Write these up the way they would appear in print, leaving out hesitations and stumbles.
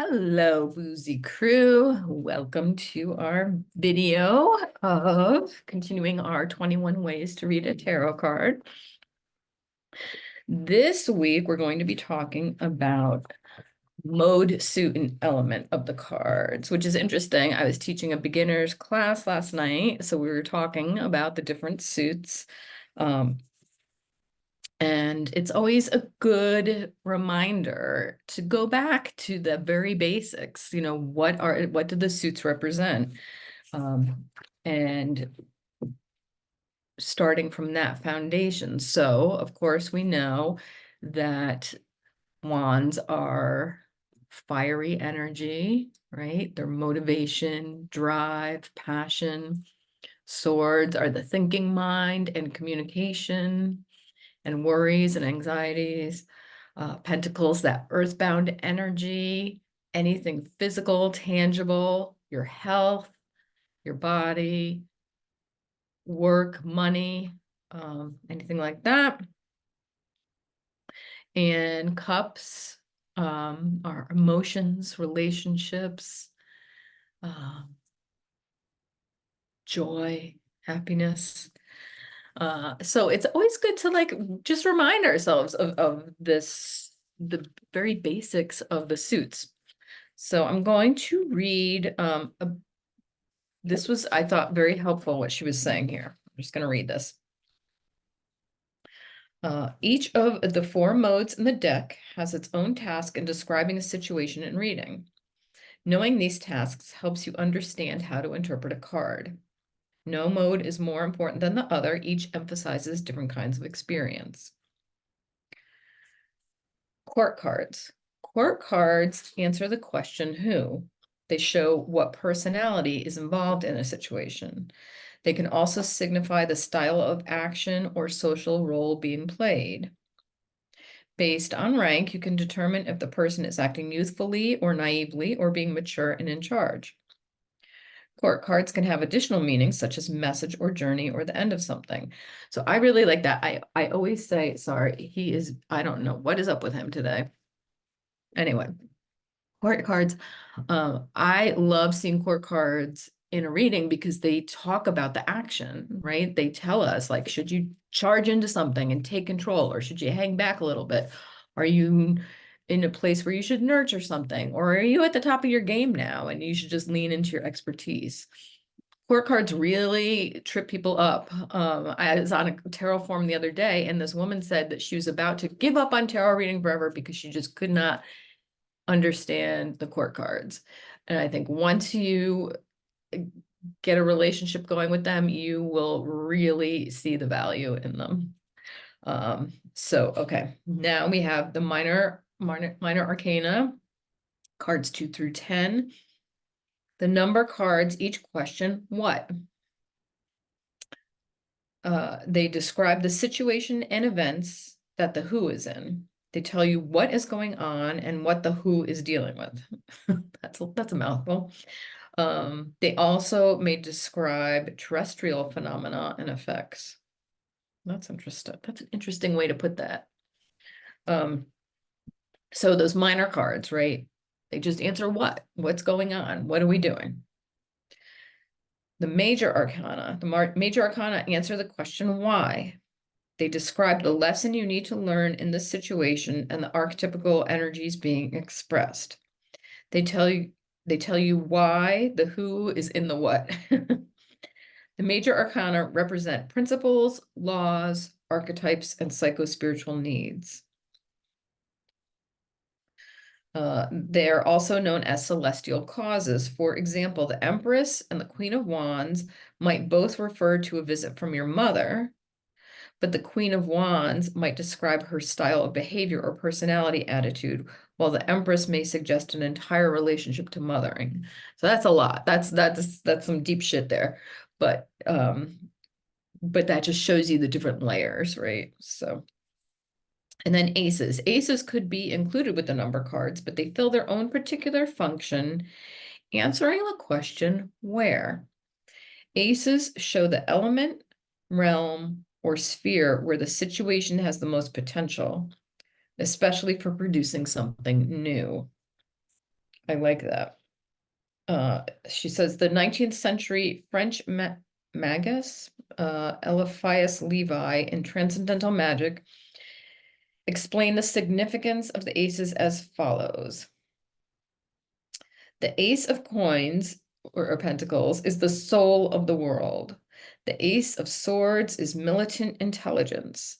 Hello, Boozy Crew. Welcome to our video of continuing our 21 ways to read a tarot card. This week, we're going to be talking about mode, suit, and element of the cards, which is interesting. I was teaching a beginner's class last night, so we were talking about the different suits. And it's always a good reminder to go back to the very basics. What do the suits represent? And starting from that foundation. So, of course, we know that wands are fiery energy, right? They're motivation, drive, passion. Swords are the thinking mind and communication and worries and anxieties. Pentacles, that earthbound energy, anything physical, tangible, your health, your body, work, money, anything like that. And cups are emotions, relationships, joy, happiness. So it's always good to just remind ourselves of the very basics of the suits. So I'm going to read, this was, I thought, very helpful what she was saying here. I'm just going to read this. Each of the four modes in the deck has its own task in describing a situation and reading. Knowing these tasks helps you understand how to interpret a card. No mode is more important than the other. Each emphasizes different kinds of experience. Court cards. Court cards answer the question who. They show what personality is involved in a situation. They can also signify the style of action or social role being played. Based on rank, you can determine if the person is acting youthfully or naively or being mature and in charge. Court cards can have additional meanings such as message or journey or the end of something. So I really like that. I always say, sorry, I don't know what is up with him today. Anyway, court cards. I love seeing court cards in a reading because they talk about the action, right? They tell us, like, should you charge into something and take control, or should you hang back a little bit? Are you in a place where you should nurture something, or are you at the top of your game now and you should just lean into your expertise? Court cards really trip people up. I was on a tarot forum the other day, and this woman said that she was about to give up on tarot reading forever because she just could not understand the court cards. And I think once you get a relationship going with them, you will really see the value in them. Okay, now we have the minor arcana, cards 2 through 10. The number cards each question what? They describe the situation and events that the who is in. They tell you what is going on and what the who is dealing with. That's a mouthful. They also may describe terrestrial phenomena and effects. That's interesting. That's an interesting way to put that. So those minor cards, right? They just answer what? What's going on? What are we doing? The major arcana. The major arcana answer the question why. They describe the lesson you need to learn in this situation and the archetypical energies being expressed. They tell you why the who is in the what. The major arcana represent principles, laws, archetypes, and psycho-spiritual needs. They're also known as celestial causes. For example, the Empress and the Queen of Wands might both refer to a visit from your mother, but the Queen of Wands might describe her style of behavior or personality attitude, while the Empress may suggest an entire relationship to mothering. So that's a lot. That's some deep shit there. But that just shows you the different layers, right? So, and then aces. Aces could be included with the number cards, but they fill their own particular function, answering the question, where? Aces show the element, realm, or sphere where the situation has the most potential, especially for producing something new. I like that. She says the 19th century French magus, Eliphas Levi, in Transcendental Magic, explained the significance of the aces as follows. The ace of coins, or pentacles, is the soul of the world. The ace of swords is militant intelligence.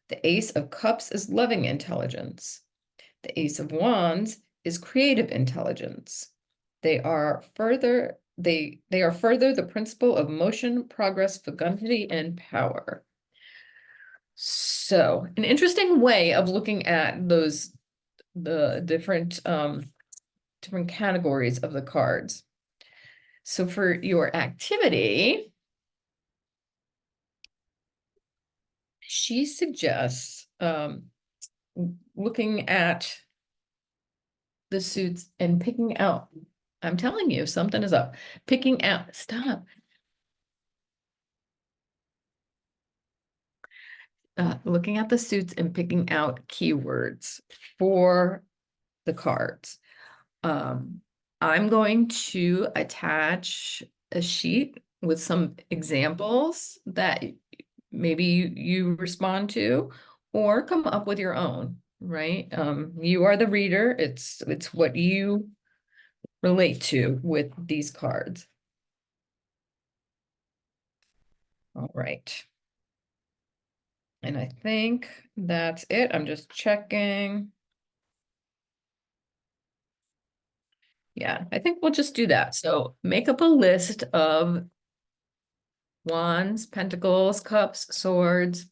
The ace of cups is loving intelligence. The ace of wands is creative intelligence. They are further the principle of motion, progress, fecundity, and power. So, an interesting way of looking at the different categories of the cards. So for your activity, she suggests looking at the suits and picking out. I'm telling you, something is up. Picking out, stop. Looking at the suits and picking out keywords for the cards. I'm going to attach a sheet with some examples that maybe you respond to, or come up with your own, right? You are the reader. It's what you relate to with these cards. All right. And I think that's it. I'm just checking. Yeah, I think we'll just do that. So make up a list of wands, pentacles, cups, swords,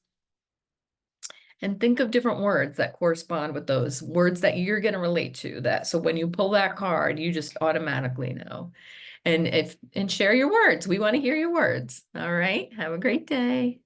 and think of different words that correspond with those words that you're going to relate to that. So when you pull that card, you just automatically know. And share your words. We want to hear your words. All right. Have a great day.